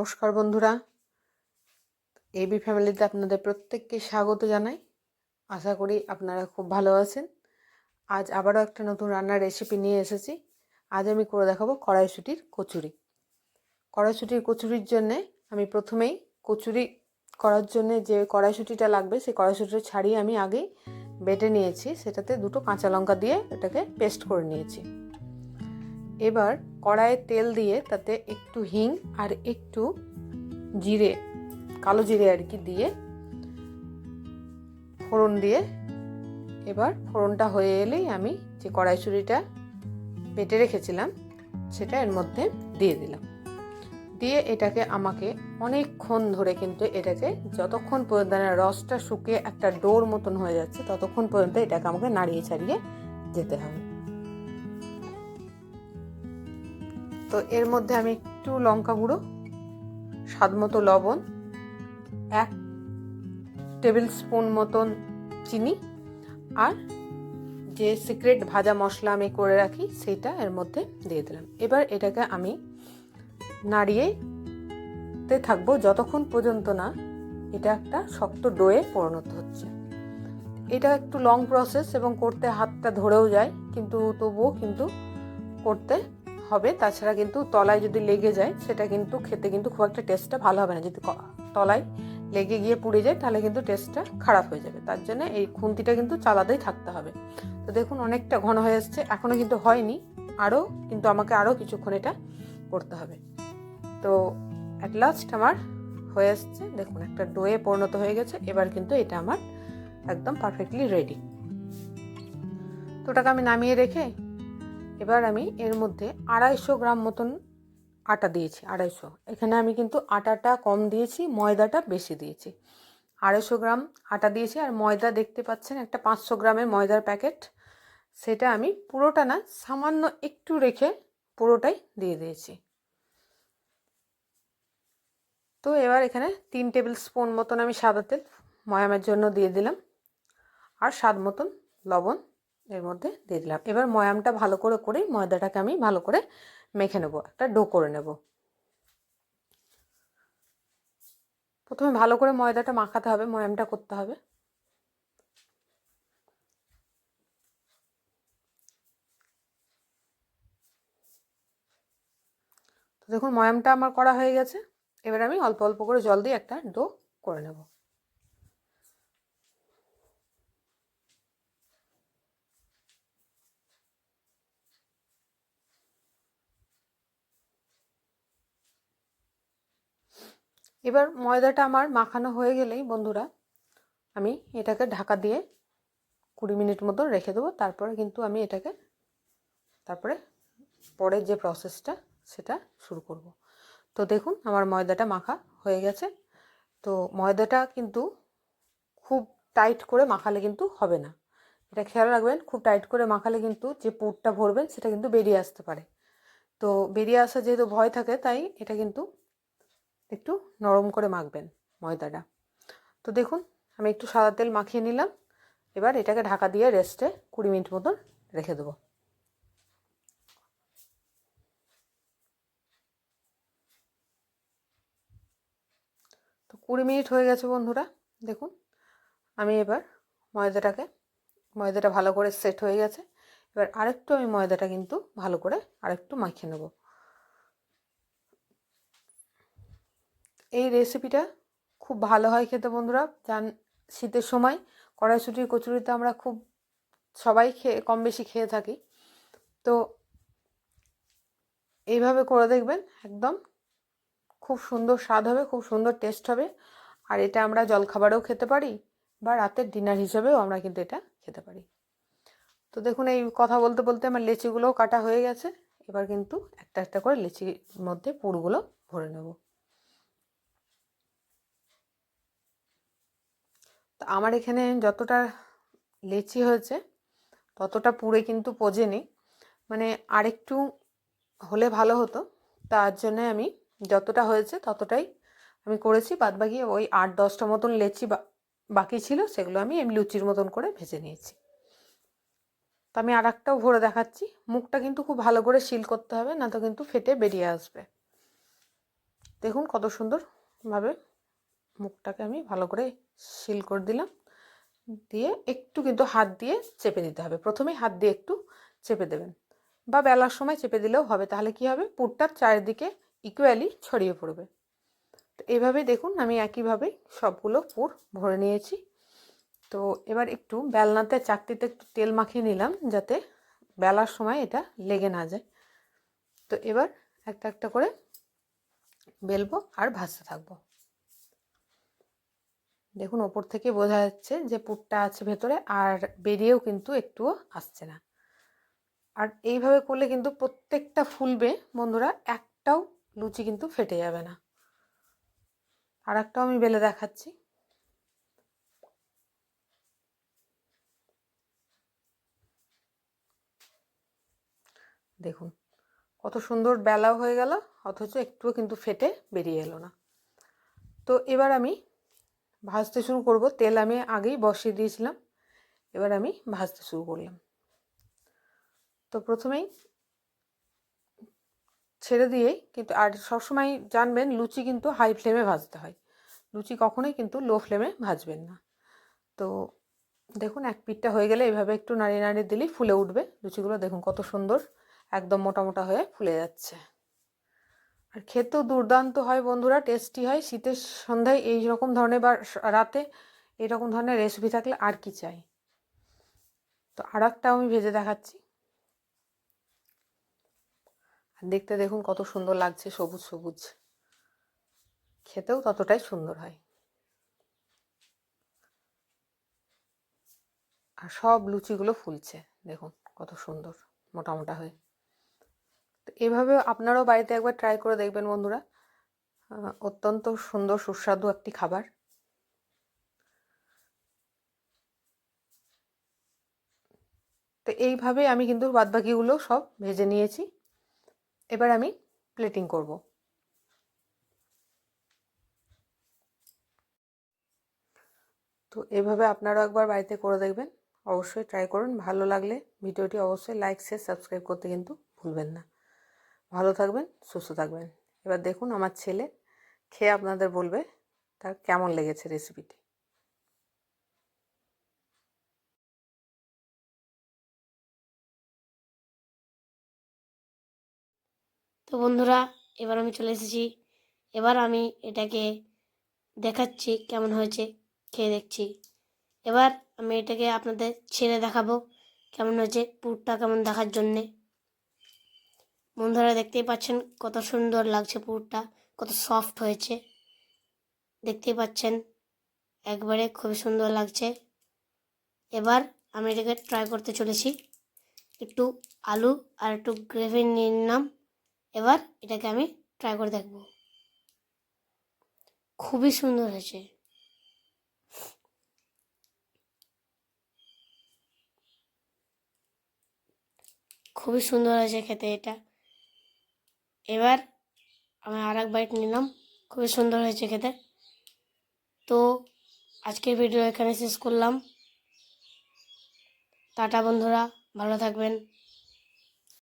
নমস্কার বন্ধুরা, এবি ফ্যামিলিতে আপনাদের প্রত্যেককে স্বাগত জানাই। আশা করি আপনারা খুব ভালো আছেন। আজ আবারও একটা নতুন রান্নার রেসিপি নিয়ে এসেছি। আজ আমি করে দেখাবো কড়াইশুঁটির কচুরি। কড়াইশুঁটির কচুরির জন্যে আমি প্রথমেই কচুরি করার জন্যে যে কড়াইশুঁটিটা লাগবে সেই কড়াইশুঁটিটা ছাড়িয়ে আমি আগেই বেটে নিয়েছি। সেটাতে 2টো কাঁচা লঙ্কা দিয়ে এটাকে পেস্ট করে নিয়েছি। এবার কড়াইয়ে তেল দিয়ে তাতে একটু হিং আর একটু জিরে, কালো জিরে আর কি দিয়ে ফোড়ন দিয়ে, এবার ফোড়নটা হয়ে এলেই আমি যে কড়াইশুঁটিটা বেটে রেখেছিলাম সেটা এর মধ্যে দিয়ে দিলাম। দিয়ে এটাকে আমাকে অনেকক্ষণ ধরে কিন্তু এটাকে যতক্ষণ পর্যন্ত রসটা শুকিয়ে একটা ডোর মতন হয়ে যাচ্ছে ততক্ষণ পর্যন্ত এটাকে আমাকে নাড়িয়ে ছাড়িয়ে যেতে হবে। তো এর মধ্যে আমি একটু লঙ্কা গুঁড়ো, স্বাদ মতো লবণ, 1 টেবিল স্পুন মতন চিনি আর যে সিক্রেট ভাজা মশলা আমি করে রাখি সেটা এর মধ্যে দিয়ে দিলাম। এবার এটাকে আমি নাড়িয়েতে থাকবো যতক্ষণ পর্যন্ত না এটা একটা শক্ত ডোয়ে পরিণত হচ্ছে। এটা একটু লং প্রসেস এবং করতে হাতটা ধরেও যায়, কিন্তু তবুও কিন্তু করতে হবে। তাছাড়া কিন্তু তলায় যদি লেগে যায় সেটা কিন্তু খেতে কিন্তু খুব একটা টেস্টটা ভালো হবে না। যদি তলায় লেগে গিয়ে পুড়ে যায় তাহলে কিন্তু টেস্টটা খারাপ হয়ে যাবে। তার জন্য এই খুন্তিটা কিন্তু চালাতেই থাকতে হবে। তো দেখুন অনেকটা ঘন হয়ে এসছে, এখনও কিন্তু হয়নি, কিন্তু আমাকে আরও কিছুক্ষণ এটা করতে হবে। তো অ্যাট লাস্ট আমার হয়ে এসছে, দেখুন একটা ডোয়ে পরিণত হয়ে গেছে। এবার কিন্তু এটা আমার একদম পারফেক্টলি রেডি। তো ওটাকে আমি নামিয়ে রেখে এবার আমি এর মধ্যে 250 গ্রাম মতন আটা দিয়েছি। 250, এখানে আমি কিন্তু আটাটা কম দিয়েছি, ময়দাটা বেশি দিয়েছি। 250 গ্রাম আটা দিয়েছি আর ময়দা দেখতে পাচ্ছেন একটা 500 গ্রামের ময়দার প্যাকেট, সেটা আমি পুরোটা না সামান্য একটু রেখে পুরোটাই দিয়ে দিয়েছি। তো এবার এখানে 3 টেবিল স্পুন মতন আমি সাদা তেল ময়ামের জন্য দিয়ে দিলাম আর স্বাদ মতন লবণ এর মধ্যে দিয়ে দিলাম। এবার ময়ামটা ভালো করে ময়দাটাকে আমি ভালো করে মেখে নেব, একটা ডো করে নেব। প্রথমে ভালো করে ময়দাটা মাখাতে হবে, ময়ামটা করতে হবে। তো দেখুন ময়ামটা আমার করা হয়ে গেছে। এবার আমি অল্প অল্প করে জল দিয়ে একটা ডো করে নেব। এবার ময়দাটা আমার মাখানো হয়ে গেলেই বন্ধুরা আমি এটাকে ঢাকা দিয়ে 20 মিনিট মতো রেখে দেবো। তারপরে কিন্তু আমি এটাকে পরের যে প্রসেসটা সেটা শুরু করব। তো দেখুন আমার ময়দাটা মাখা হয়ে গেছে। তো ময়দাটা কিন্তু খুব টাইট করে মাখালে কিন্তু হবে না, এটা খেয়াল রাখবেন। খুব টাইট করে মাখালে কিন্তু যে পুরটা ভরবেন সেটা কিন্তু বেরিয়ে আসতে পারে। তো বেরিয়ে আসা যেহেতু ভয় থাকে তাই এটা কিন্তু একটু নরম করে মাখবেন ময়দাটা। তো দেখুন আমি একটু সাদা তেল মাখিয়ে নিলাম। এবার এটাকে ঢাকা দিয়ে রেস্টে 20 মিনিট মতন রেখে দেবো। তো 20 মিনিট হয়ে গেছে বন্ধুরা, দেখুন আমি এবার ময়দাটা ভালো করে সেট হয়ে গেছে। এবার আরেকটু আমি ময়দাটা কিন্তু ভালো করে আরেকটু মাখিয়ে নেব। এই রেসিপিটা খুব ভালো হয় খেতে বন্ধুরা। শীতের সময় কড়াইশুঁটির কচুরিতে আমরা খুব সবাই কম বেশি খেয়ে থাকি। তো এইভাবে করে দেখবেন, একদম খুব সুন্দর স্বাদ হবে, খুব সুন্দর টেস্ট হবে। আর এটা আমরা জলখাবারেও খেতে পারি বা রাতের ডিনার হিসেবেও আমরা কিন্তু এটা খেতে পারি। তো দেখুন এই কথা বলতে বলতে আমার লেচিগুলোও কাটা হয়ে গেছে। এবার কিন্তু একটা একটা করে লেচির মধ্যে পুরগুলো ভরে নেব। তো আমার এখানে যতটা লেচি হয়েছে ততটা পুরে কিন্তু পোজেনি, মানে আরেকটু হলে ভালো হতো। তার জন্য আমি যতটা হয়েছে ততটাই আমি করেছি, বাদবাকি ওই 8-10টা মতন লেচি বাকি ছিল, সেগুলো আমি লুচির মতন করে ভেজে নিয়েছি। তো আমি আর একটাও ভরে দেখাচ্ছি। মুখটা কিন্তু খুব ভালো করে সিল করতে হবে, না তো কিন্তু ফেটে বেরিয়ে আসবে। দেখুন কত সুন্দরভাবে মুখটাকে আমি ভালো করে সিল করে দিলাম, দিয়ে একটু কিন্তু হাত দিয়ে চেপে দিতে হবে। প্রথমেই হাত দিয়ে একটু চেপে দেবেন, বা বেলার সময় চেপে দিলেও হবে। তাহলে কি হবে, পুরটার চারিদিকে ইকুয়ালি ছড়িয়ে পড়বে। তো এইভাবেই দেখুন আমি একইভাবেই সবগুলো পুর ভরে নিয়েছি। তো এবার একটু বেলনাতে চাকতিতে একটু তেল মাখিয়ে নিলাম, যাতে বেলার সময় এটা লেগে না যায়। তো এবার একটা একটা করে বেলবো আর ভাজতে থাকবো। দেখুন ওপর থেকে বোঝা যাচ্ছে যে পুরটা আছে ভেতরে, আর বেরিয়েও কিন্তু একটুও আসছে না। আর এইভাবে করলে কিন্তু প্রত্যেকটা ফুলবে বন্ধুরা, একটাও লুচি কিন্তু ফেটে যাবে না। আর একটাও আমি বেলে দেখাচ্ছি। দেখুন কত সুন্দর বেলাও হয়ে গেল, অথচ একটুও কিন্তু ফেটে বেরিয়ে এলো না। তো এবার আমি ভাজতে শুরু করব। তেল আমি আগেই বসিয়ে দিয়েছিলাম, এবার আমি ভাজতে শুরু করলাম। তো প্রথমেই ছেড়ে দিয়েই কিন্তু, আর সবসময় জানবেন লুচি কিন্তু হাই ফ্লেমে ভাজতে হয়, লুচি কখনোই কিন্তু লো ফ্লেমে ভাজবেন না। তো দেখুন এক পিঠটা হয়ে গেলে এভাবে একটু নাড়িয়ে নাড়িয়ে দিলেই ফুলে উঠবে লুচিগুলো। দেখুন কত সুন্দর একদম মোটা মোটা হয়ে ফুলে যাচ্ছে। আর খেতেও দুর্দান্ত হয় বন্ধুরা, টেস্টি হয়। শীতের সন্ধ্যায় এই রকম ধরনের বা রাতে এই রকম ধরনের রেসিপি থাকলে আর কি চাই। তো আর একটাও আমি ভেজে দেখাচ্ছি। আর দেখতে দেখুন কত সুন্দর লাগছে, সবুজ সবুজ, খেতেও ততটাই সুন্দর হয়। আর সব লুচিগুলো ফুলছে, দেখুন কত সুন্দর মোটা মোটা হয়ে। তো এভাবে আপনারাও বাড়িতে একবার ট্রাই করে দেখবেন বন্ধুরা, অত্যন্ত সুন্দর সুস্বাদু একটি খাবার। তো এইভাবে আমি কিন্তু বাদবাকিগুলো সব ভেজে নিয়েছি। এবার আমি প্লেটিং করব। তো এভাবে আপনারাও একবার বাড়িতে করে দেখবেন, অবশ্যই ট্রাই করুন। ভালো লাগলে ভিডিওটি অবশ্যই লাইক শেয়ার সাবস্ক্রাইব করতে কিন্তু ভুলবেন না। ভালো থাকবেন, সুস্থ থাকবেন। এবার দেখুন আমার ছেলে খেয়ে আপনাদের বলবে তার কেমন লেগেছে রেসিপিটি। তো বন্ধুরা, এবার আমি চলে এসেছি। এবার আমি এটাকে দেখাচ্ছি কেমন হয়েছে, খেয়ে দেখছি। এবার আমি এটাকে আপনাদের ছেড়ে দেখাবো কেমন হয়েছে, পুরটা কেমন দেখার জন্যে। বন্ধুরা দেখতেই পাচ্ছেন কত সুন্দর লাগছে পুরটা, কত সফট হয়েছে দেখতেই পাচ্ছেন, একবারে খুবই সুন্দর লাগছে। এবার আমি এটাকে ট্রাই করতে চলেছি। একটু আলু আর একটু গ্রেভি নিয়ে নিলাম। এবার এটাকে আমি ট্রাই করে দেখব। খুবই সুন্দর হয়েছে, খুবই সুন্দর হয়েছে খেতে এটা। এবার আমি আর এক বাইট নিলাম, খুবই সুন্দর হয়েছে খেতে। তো আজকের ভিডিও এখানে শেষ করলাম। টাটা বন্ধুরা, ভালো থাকবেন।